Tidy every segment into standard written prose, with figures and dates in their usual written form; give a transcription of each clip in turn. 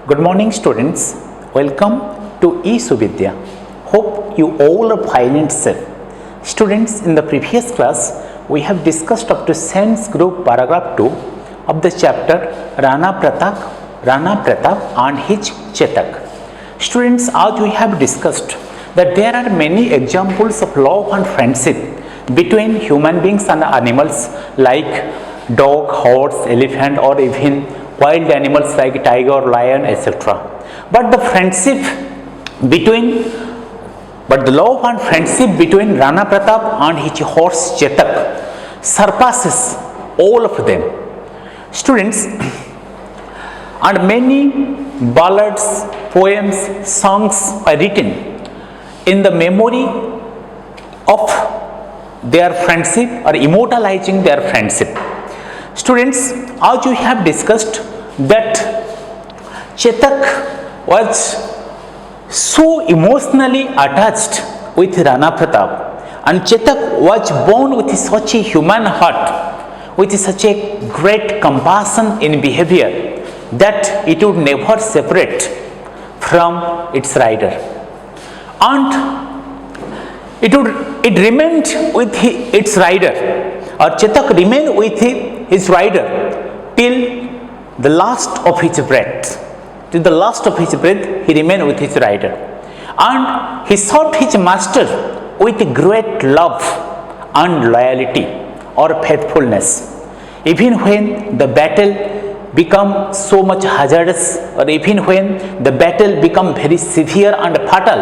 Good morning students, welcome to eSuvidya. Hope you all are fine and safe. Students, in the previous class we have discussed up to sense group paragraph 2 of the chapter Rana Pratap and his Chetak. Students, as we have discussed that there are many examples of love and friendship between human beings and animals like dog, horse, elephant or even wild animals like tiger, lion, etc. But the love and friendship between Rana Pratap and his horse Chetak surpasses all of them. Students, and many ballads, poems, songs are written in the memory of their friendship or immortalizing their friendship. Students, as we have discussed that Chetak was so emotionally attached with Rana Pratap, and Chetak was born with such a human heart, with such a great compassion in behavior that it would never separate from its rider, and it remained with its rider, or Chetak remained with his rider till the last of his breath. Till the last of his breath, he remained with his rider, and he sought his master with great love and loyalty or faithfulness. Even when the battle become so much hazardous, or even when the battle become very severe and fatal,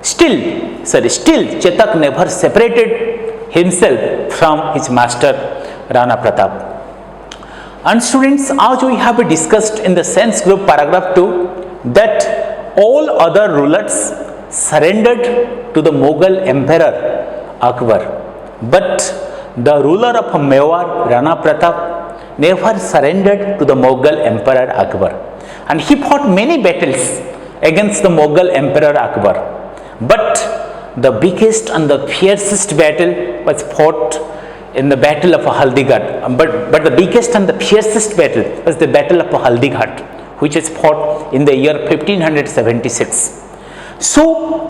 still Chetak never separated himself from his master Rana Pratap. And students, as we have discussed in the sense group paragraph 2 that all other rulers surrendered to the Mughal emperor Akbar, but the ruler of Mewar, Rana Pratap, never surrendered to the Mughal emperor Akbar, and he fought many battles against the Mughal emperor Akbar. But the biggest and the fiercest battle was fought in the battle of Haldighat. But the biggest and the fiercest battle was the battle of Haldighat, which is fought in the year 1576. So,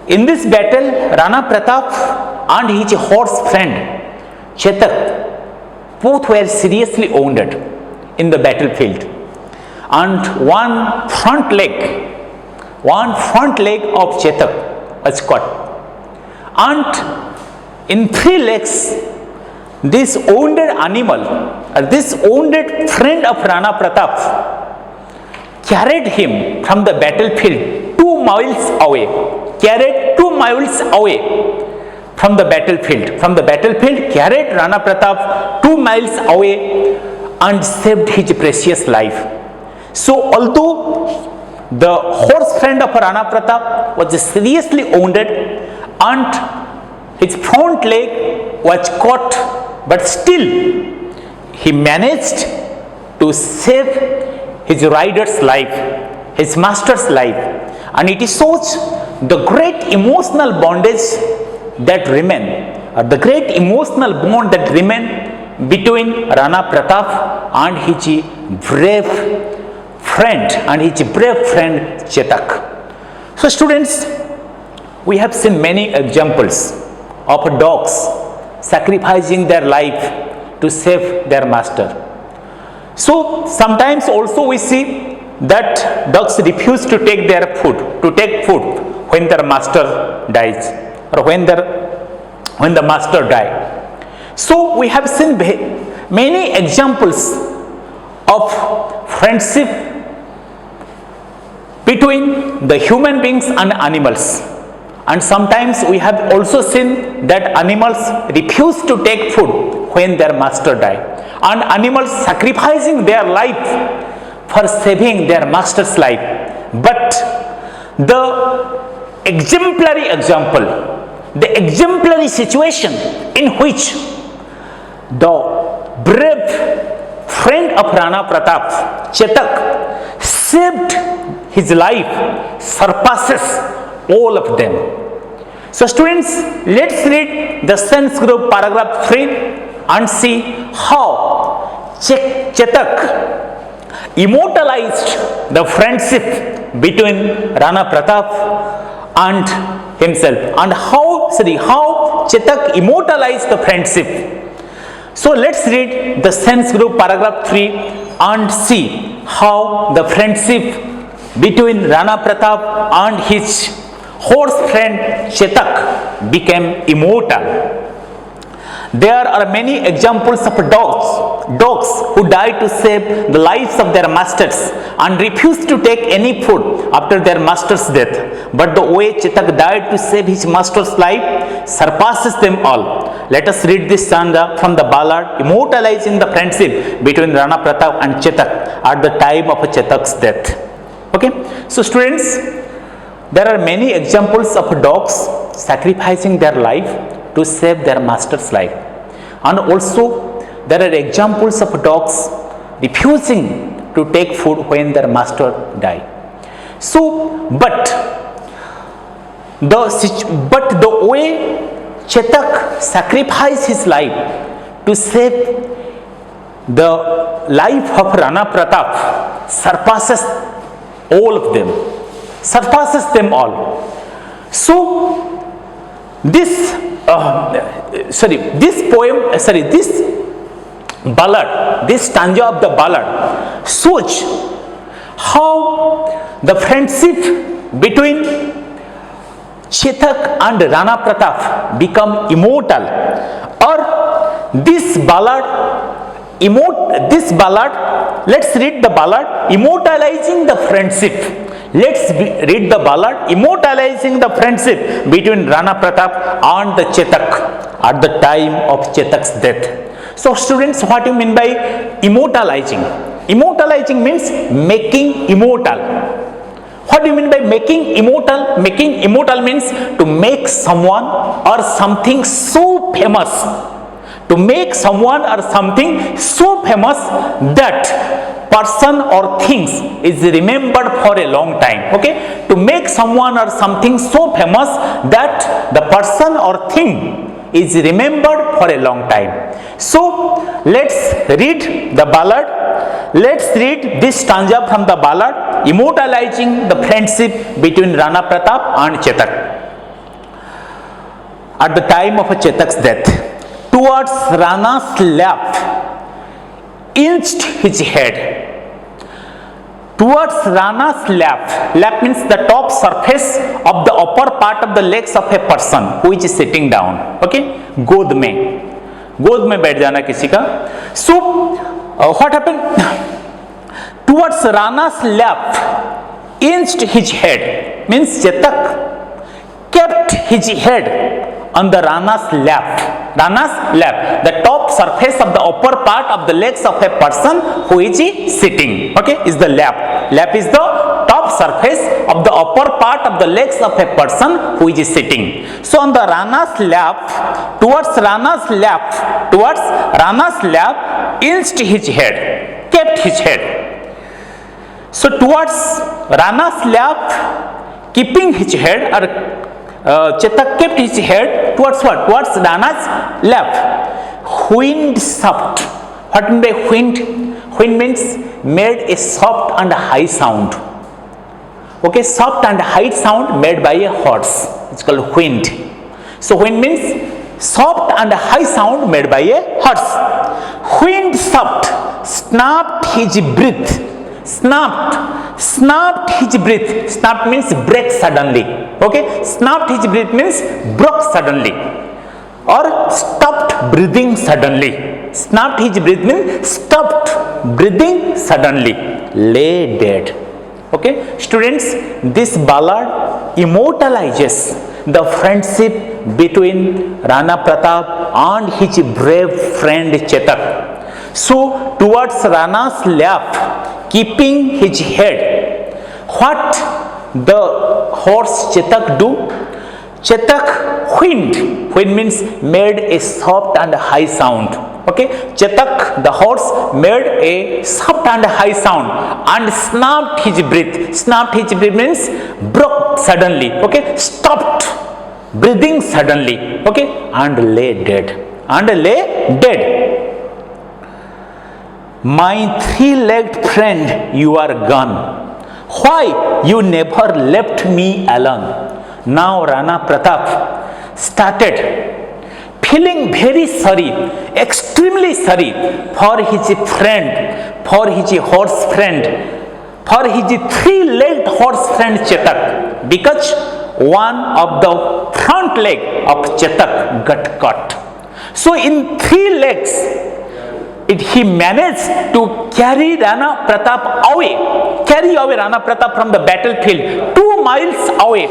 in this battle, Rana Pratap and his horse friend Chetak both were seriously wounded in the battlefield, and one front leg of Chetak was cut, and in 3 legs this wounded animal, or this wounded friend of Rana Pratap, carried him from the battlefield 2 miles away, from the battlefield, carried Rana Pratap 2 miles away and saved his precious life. So although the horse friend of Rana Pratap was seriously wounded and his front leg was cut, but still he managed to save his rider's life, his master's life, and it shows the great emotional bondage that remain, or the great emotional bond that remain between Rana Pratap and his brave friend Chetak. So students, we have seen many examples of dogs sacrificing their life to save their master. So sometimes also we see that dogs refuse to take food when their master dies, or when the master died. So we have seen many examples of friendship between the human beings and animals. And sometimes we have also seen that animals refuse to take food when their master died, and animals sacrificing their life for saving their master's life. But the exemplary example, the exemplary situation in which the brave friend of Rana Pratap, Chetak, saved his life surpasses all of them. So students, let's read the sense group paragraph 3 and see how Chetak immortalized the friendship between Rana Pratap and himself, and how Chetak immortalized the friendship. So let's read the sense group paragraph 3 and see how the friendship between Rana Pratap and his horse friend Chetak became immortal. There are many examples of dogs who died to save the lives of their masters and refused to take any food after their master's death. But the way Chetak died to save his master's life surpasses them all. Let us read this stanza from the ballad immortalizing the friendship between Rana Pratap and Chetak at the time of Chetak's death. Okay, so students, there are many examples of dogs sacrificing their life to save their master's life, and also there are examples of dogs refusing to take food when their master died. So but the way Chetak sacrificed his life to save the life of Rana Pratap surpasses all of them, surpasses them all. So this ballad, this stanza of the ballad shows how the friendship between Chetak and Rana Pratap become immortal, or this ballad, let's read the ballad immortalizing the friendship. Let's read the ballad immortalizing the friendship between Rana Pratap and the Chetak at the time of Chetak's death. So students, what do you mean by immortalizing? Immortalizing means making immortal. What do you mean by making immortal? Making immortal means to make someone or something so famous, to make someone or something so famous that person or things is remembered for a long time. Okay, to make someone or something so famous that the person or thing is remembered for a long time. So let's read the ballad. Let's read this stanza from the ballad immortalizing the friendship between Rana Pratap and Chetak at the time of Chetak's death. Towards Rana's lap inched his head. Towards Rana's lap means the top surface of the upper part of the legs of a person who is sitting down. Okay, गोद में बैठ जाना किसी का. So what happened? Towards Rana's lap inched his head means Chetak kept his head on the Rana's lap, the top surface of the upper part of the legs of a person who is sitting. Okay, is the lap. Lap is the top surface of the upper part of the legs of a person who is sitting. So on the Rana's lap, towards Rana's lap inched his head, kept his head. So towards Rana's lap, keeping his head, or Chetak kept his head towards what? Towards Rana's lap. Wind soft. What mean by wind? Wind means made a soft and high sound. Okay, soft and high sound made by a horse. It's called wind. So wind means soft and high sound made by a horse. Wind soft snapped his breath. Snapped his breath. Snapped means break suddenly. Okay, snapped his breath means broke suddenly or stopped breathing suddenly. Snapped his breath means stopped breathing suddenly. Lay dead. Okay, students, this ballad immortalizes the friendship between Rana Pratap and his brave friend Chetak. So towards Rana's lap, keeping his head, what the horse Chetak do? Chetak whined means made a soft and high sound. Okay, Chetak the horse made a soft and high sound and snapped his breath. Snapped his breath means broke suddenly. Okay, stopped breathing suddenly. Okay, and lay dead. My three-legged friend, you are gone. Why you never left me alone? Now Rana Pratap started feeling very sorry, extremely sorry for his friend, for his horse friend, for his three-legged horse friend Chetak, because one of the front leg of Chetak got cut. So in three legs, he managed to carry Rana Pratap away, Rana Pratap from the battlefield. 2 miles away,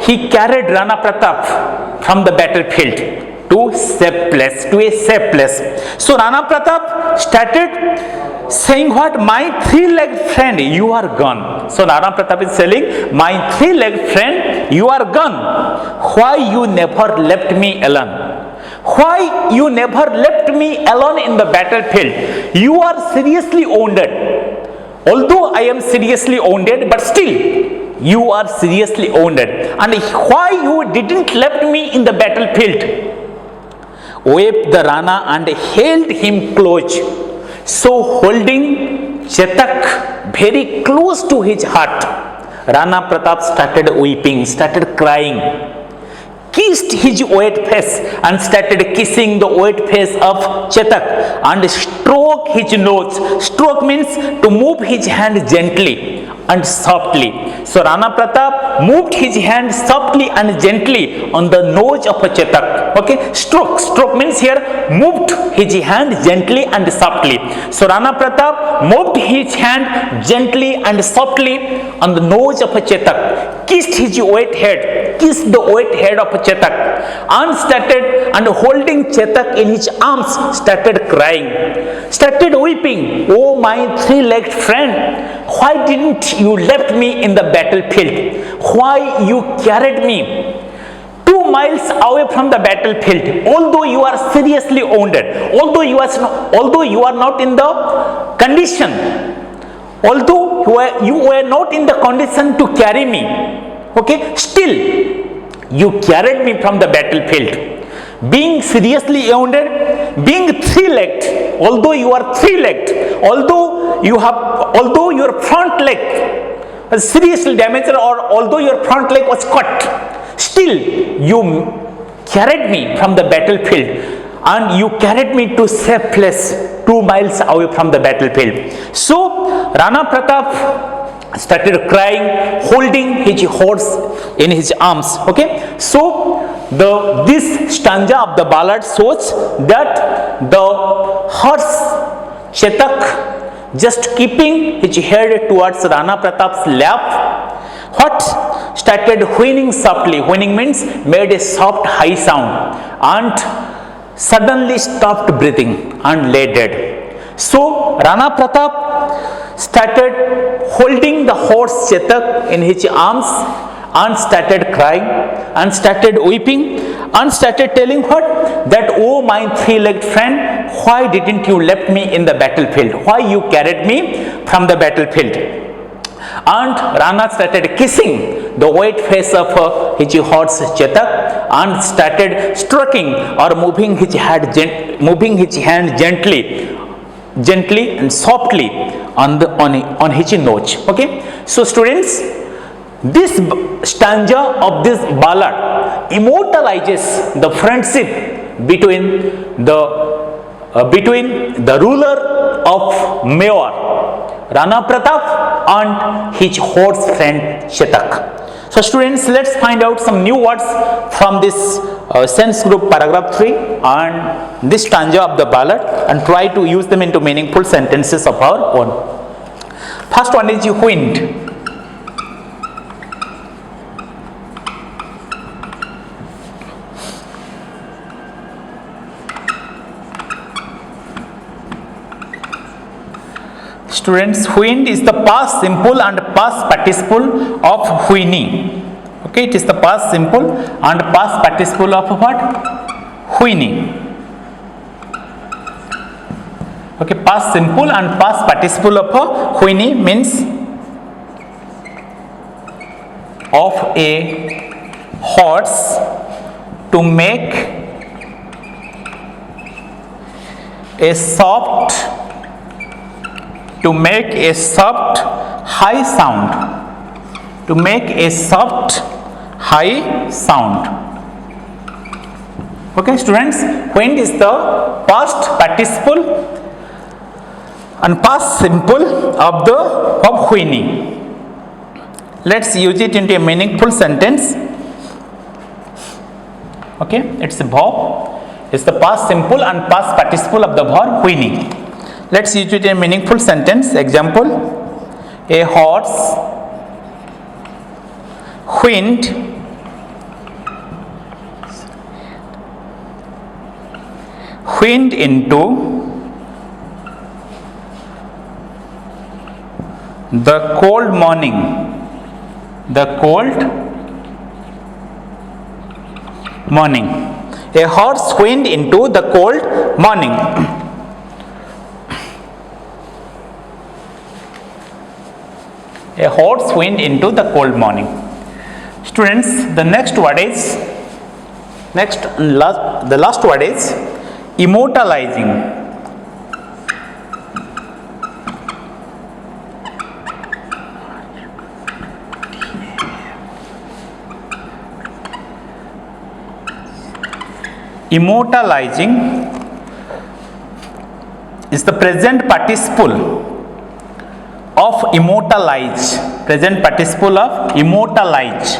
he carried Rana Pratap from the battlefield to a safe place. So Rana Pratap started saying what? My three-legged friend, you are gone. So Rana Pratap is telling, my three-legged friend, you are gone. Why you never left me alone? Why you never left me alone in the battlefield? You are seriously wounded. Although I am seriously wounded, but still you are seriously wounded. And why you didn't left me in the battlefield? Wept the Rana and held him close. So holding Chetak very close to his heart, Rana Pratap started weeping, started crying, kissed his wet face and started kissing the wet face of Chetak and stroked his nose. Stroke means to move his hand gently and softly. So Rana Pratap moved his hand softly and gently on the nose of Chetak. Okay, stroke means here moved his hand gently and softly. So Rana Pratap moved his hand gently and softly on the nose of Chetak, kissed the wet head of Chetak, and started, and holding Chetak in his arms, started crying, started weeping. Oh my three-legged friend, why didn't you left me in the battlefield? Why you carried me 2 miles away from the battlefield? Although you are seriously wounded, although you are not in the condition, although you were not in the condition to carry me, okay, still you carried me from the battlefield. Being seriously wounded, being three-legged, although you are three-legged, although your front leg was seriously damaged, or although your front leg was cut, still you carried me from the battlefield, and you carried me to safe place 2 miles away from the battlefield. So Rana Pratap started crying, holding his horse in his arms. Okay, so this stanza of the ballad shows that the horse Chetak, just keeping his head towards Rana Pratap's lap, started whinnying softly. Whinnying means made a soft high sound and suddenly stopped breathing and lay dead. So Rana Pratap started holding the horse Chetak in his arms and started crying and started weeping and started telling what? That, oh my three-legged friend, why didn't you left me in the battlefield? Why you carried me from the battlefield? And Rana started kissing the white face of his horse Chetak and started stroking or moving his hand gently and softly on his nose. Okay, so students, this stanza of this ballad immortalizes the friendship between the ruler of Mewar, Rana Pratap, and his horse friend Chetak. So students, let's find out some new words from this sense group paragraph 3 and this stanza of the ballad and try to use them into meaningful sentences of our own. First one is wind. Students, wind is the past simple and past participle of whinny. Okay, it is the past simple and past participle of what? Whinny. Okay, past simple and past participle of whinny means of a horse to make a soft to make a soft high sound, to make a soft high sound. Okay students, wind is the past participle and past simple of the verb whinny. Let's use it into a meaningful sentence. Okay, it's a verb, it's the past simple and past participle of the verb whinny. Let's use it in a meaningful sentence. Example, a horse whined into the cold morning, the cold morning. A horse whined into the cold morning. A horse whined into the cold morning. Students, the next word is, the last word is immortalizing. Immortalizing is the present participle of immortalize, present participle of immortalize.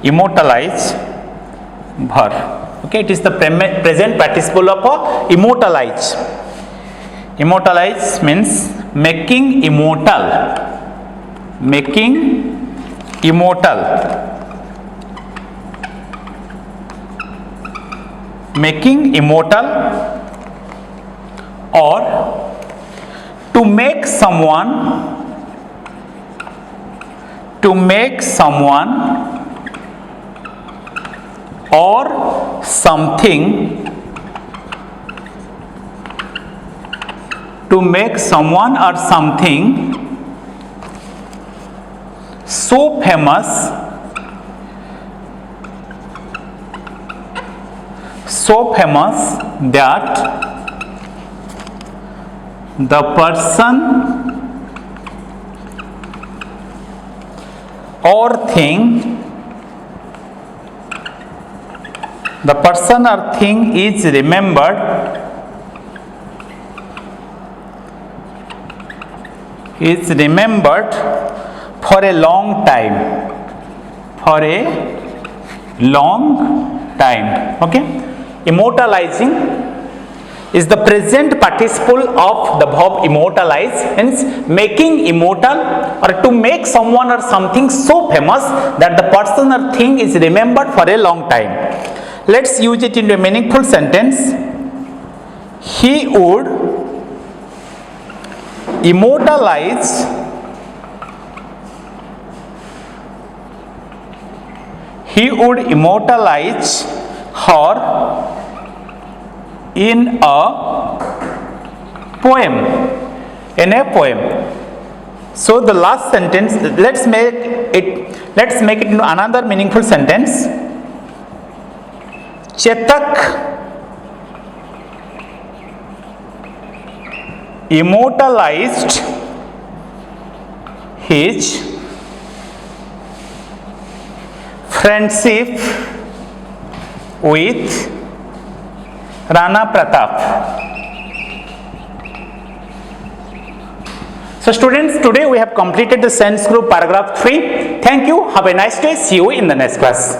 Immortalize verb. Okay, it is the present participle of immortalize. Immortalize means making immortal, making immortal, making immortal, or to make someone, or something, to make someone or something so famous, that the person or thing is remembered for a long time, okay. Immortalizing is the present participle of the verb immortalize, hence making immortal or to make someone or something so famous that the person or thing is remembered for a long time. Let's use it in a meaningful sentence. He would immortalize her in a poem. So the last sentence, let's make it into another meaningful sentence. Chetak immortalized his friendship with Rana Pratap. So students, today we have completed the sentence group paragraph 3. Thank you. Have a nice day. See you in the next class.